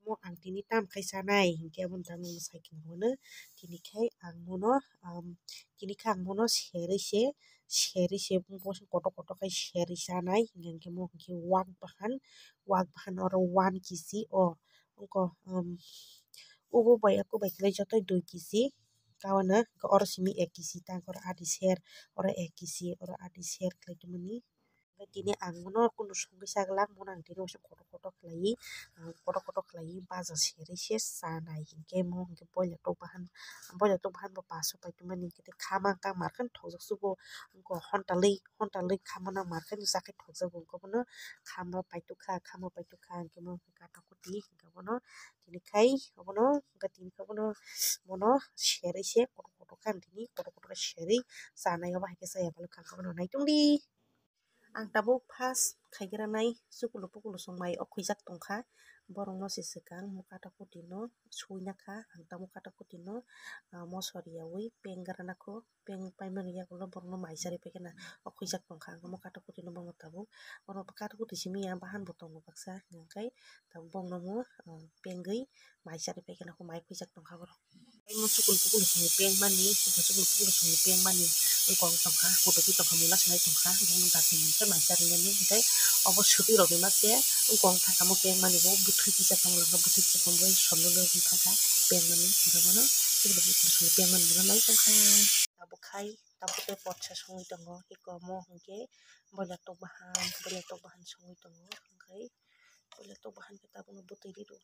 mo ang tini tam khai sanai hingke aboni tamung cycle mono tini khai ang mono tini khai ang mono seri se kotor kotor khai seri sanai hingke mo hingke wak bahan oro 1 kg o ongko ubu bai aku bai kelai joto 2 kg kawana oro simi 1 kg tang oro adi ser oro 1 kg oro adi ser kelai tongmani tini ang mono kuno songgoi saglak mono ang tini waisa kotor kotor khlai baja seri se sanai hingke mo hingke boiler tok bahan bo paso paitongmani khama kang markhang thokjak subo ongko hontaloi khama nang markhang jakai thokjago ongko bono khama paitokha hingke mo gata kuti hingke bono tini khai obono mono seri se kotor kotor kha tini kotor kotor seri sanai o bahai jaya balukhang bono naitongdi ang tabuk first khaigeranai chukulu pukulu songmai o khuijak tongkha borok no se swkang kata kuti no suinakha ang tamo kata kuti no mosori yawi peng granako peng paimani yakulo borok no maisari paikena o khuijak tongkha ang kata kuti no bono tabuk oro kata kuti simi yang bahan bo tongo baksa hingkai tabuk bono mo pengui maisari paikena ko mai khuijak tongkha borok mo chukul pukul songni peng mani chukul pukul songni peng mani ongkong tongkha kutuki tongkha mula snai tongkha bong dati mungke maisari nani hingkai obo suti rogi mase ongkong thakamo peng mani bo buthui kisa tonglang buthui kisa tongbai somno lo thakha peng mani hingka bono chukul pukul songni peng mani bono nai tongkha tabuk khai tabuk te potsa songoi tongo iko mo hingke boiler tok bahan songoi tongo hingkai boiler tok bahan ke tabuk no butui riro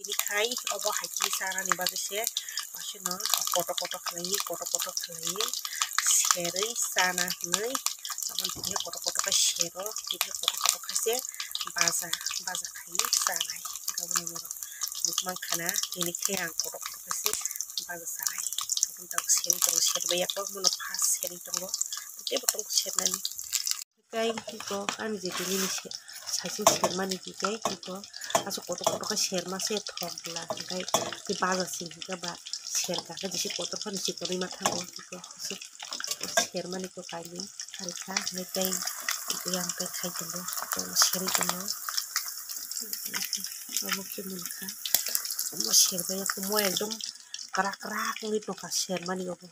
tini khai obo haiki sarani bagese wasino kotor kotor khlai serui sana hinui aboni tini kotor kotor khai sero tini kotor kotor khaise baja khai sanai gaboni moro nukmankha tini khai ang kotor kotor khaise baja sanai aboni tabuk seri tongo serbai ako mono first seri tongo tebo tongo sernani kai iko ani je tini saising sermani kai iko aso kotor kotor khai sermase thokbla kai ti baja singka ba serka ka jisi kotor khani sikorui mathango iko sermani ko kaili harikha nekai iko yang kai khai tongo seri tongo amo ke munkha mo serbai ako mo ekdom krak krak ngui tongkha sermani obo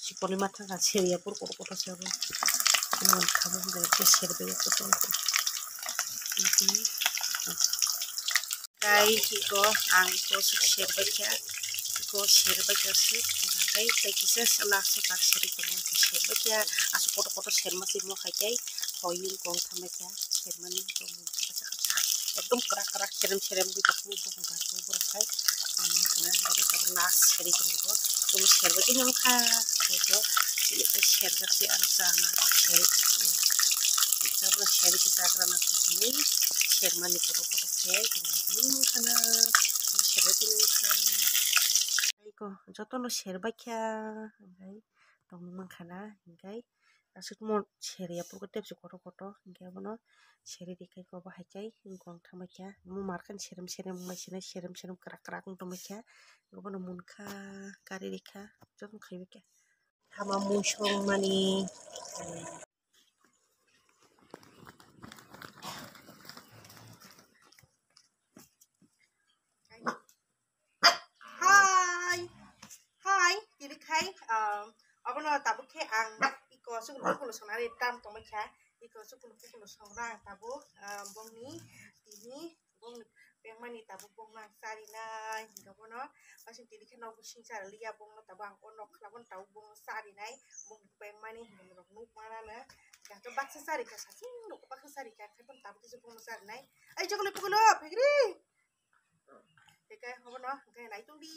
sikorui mathangkha seria pur kotor kotor se obo munkha bo hingkai serbai ako tongkha kai iko ang iko serbai kha sik kai kisa laso tak seri tongo serbai kha aso kotor kotor sermasi mo khai hoying kong thamai kha sermani ko munkha ekdom krak krak serem gui taku bo hingka boro khai last seri tongo bo serbai ke nyongkha kai ko serjak se ang sana seri sabra seri ke sakrana khuni sermani kotor kotor khe khana serbai ke nyongkha ko joto no serbai kha hingkai tongmangkhana hingkai asukmo seria purko tebsi kotor kotor hingke abono seri rikai ko bahaikai ongkong thamai kha mo markhang serem mai serem krak krak tongmai kha abono munkha kari rikha joto khaibai kha hama muisong mani Hai tini khai abono tabuk khe ang iko chukul pukul songnani tam tongmai kha iko chukul pukul songrang tabuk bongni tini bongni pengmani tabuk bongmang charinai hingka bono wasing tini khe nogo singchar liya bongno tabuk ang o nok khlaboni tabuk bongno charinai bongni pengmani hinui rok nukmanano dato baksa charikha sasing rok baksa charikha khaiboni tabuk kisa bongno charinai ai chukul pukul phegri kai abono hingkai naitongdi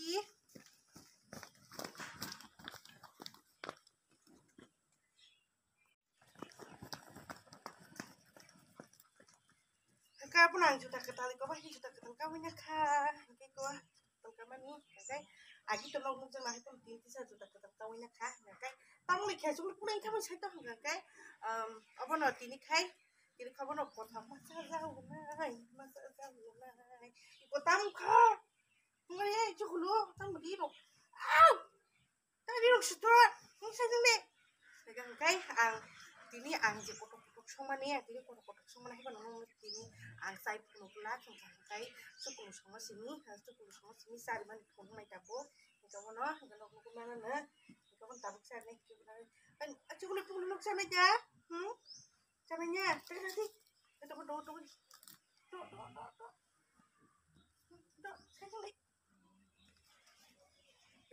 kai abono ang juta ketal iko bahai juta ketal kawina kha hingkai ko tongkamani hingkai agi to nog nukjak nahi pon tin tisa juta ketal kawina kha hingkai tangli khe chukul pukul engkha sai to hingkai abono tini khai abono kotham masa jagunai iko tamkha hingkai chukulu tamri rok tari rok sutor sai jongde hingkai ang tini ang je kotor kotor संमानि आंनि गथ' संमानि हेबा नङा तिनि आं साइ फुनुला संखाय सुकुल संगासिनि सुकुल संगासिनि सारिमान संनाय दाबो गावनो गावनो माने गावनो दाबो सारनाय सुकुल फुनुल जानाय दा जानायnya terus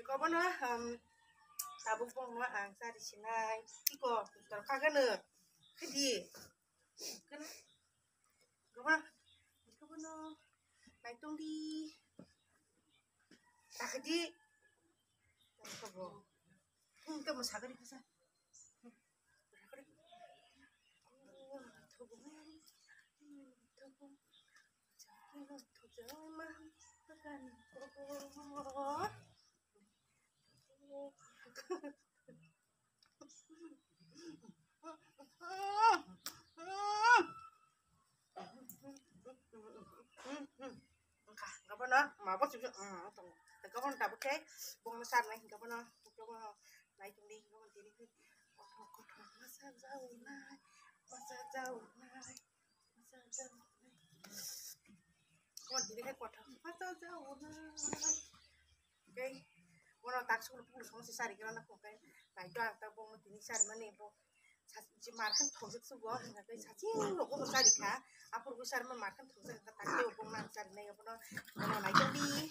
गावनो दाबो बुंनो आं सारिसिनाय iko दरखागोनो खैदि गावनो नायतंदि ताखैदि खबर itu masakari bisa Gapana mabo juga gapana dapat kayak bung besar nih gapana naik tinggi gapana tinggi masa jauh naik masa jauh naik gapana tinggi kayak kota masa jauh naik oke gapana tak suruh sama si sari kira nak oke nah itu tak bung tinggi sari mana bu si markan thosik subuh nggak saji lo kok sari kah apa besar markan thosik kata dia bung nak sari nih gapana naik tinggi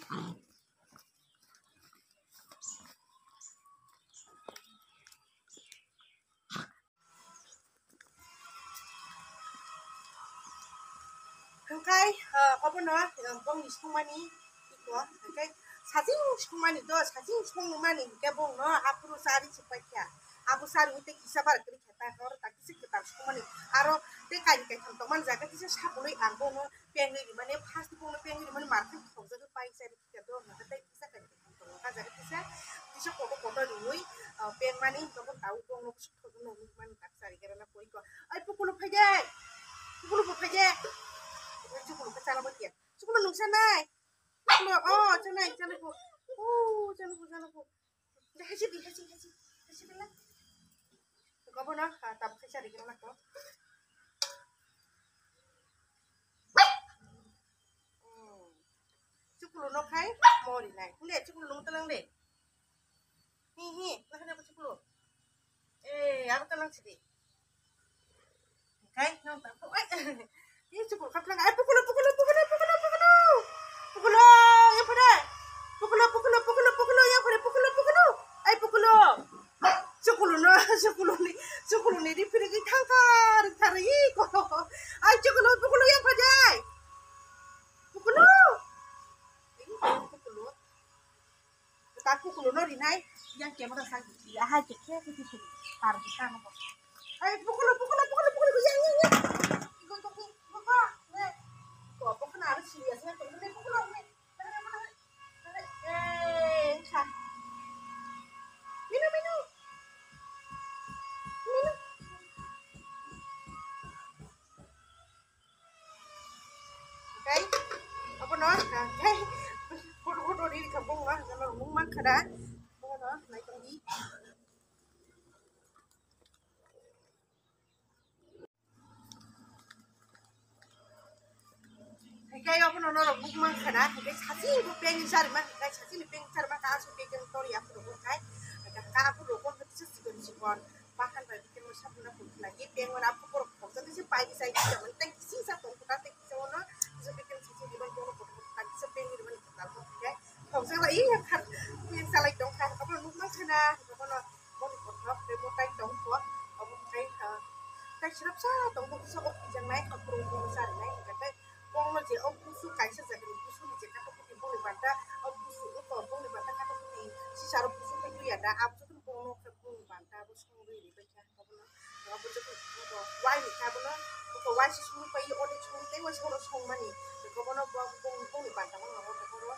Hengkai, apa noh, bong di sekumani, itu, hengkai, sajing sekumani do, sajing sekumani, hengkai bong noh, aku sari cepatnya, aku sari itu kisah bar kiri kita, orang tak kisah kita sekumani, aro, tekai teman jaga kisah sabunoi angbo noh, pengen di mana, pasti bong noh pengen di mana market, kalau jadi pai sari kita do, nah kita kisah kan, kalau jaga kisah foto dulu, pengen mana, kamu tahu bong noh, foto noh, mana tak sari karena koi ko, ay pukul pajak. Cukup kecala begitu. Cukup nung sanai. Oh, sanai bu. Sana bu. Haji lah. Kau pun nak tak bisa dikira nak kau. Cukup nung kai mau di naik. Lihat cukup nung telang deh. Hihi, nak ada apa cukup? Apa telang sih? Kai, nung tak. Ini cukup kaplang. Pukul. Yang pada. Pukul. Yang pada pukul. Pukul. Cukup ni di pergi tangkar kok. Pukul yang pada. Pukul. Tak pukul no di naik. Yang kemana sakit. Ya haji kia kita taruh di sana. Pukul. Yang. Apa kena harus biasanya temen pukul minum oke apa noh foto di kampung lah kalau rumah kada apa noh naik tinggi kayak apa nono buk mang kada kayak saji bu pengen cari mah kayak saji nih pengen cari mah kasu pengen tori aku dulu kayak aku dulu kan itu sikon bahkan bagi kita masa punya pun lagi pengen aku pura pura jadi sih pagi saya tidak penting sih satu kita tek sono bisa bikin saji di bawah pura pura tadi sepengen di mana kita tahu kayak kalau saya iya kan yang salah dong kan apa buk mang kada apa nono mau dipotong demo tai dong tuh apa kayak siapa sah dong tuh bisa jangan naik ke perumah besar naik kayak bong lo je ông busu kai sa jadi busu ni je kata putih bong libanta ông busu itu bong libanta kata putih si saro busu itu ya da abu tu bong lo ke bong libanta busu ngri ni baca apa na apa tu ko wai ni ka bona ko wai si sunu pai ode sunu te wa sunu song mani ko bona bong libanta ma ngamo ko ro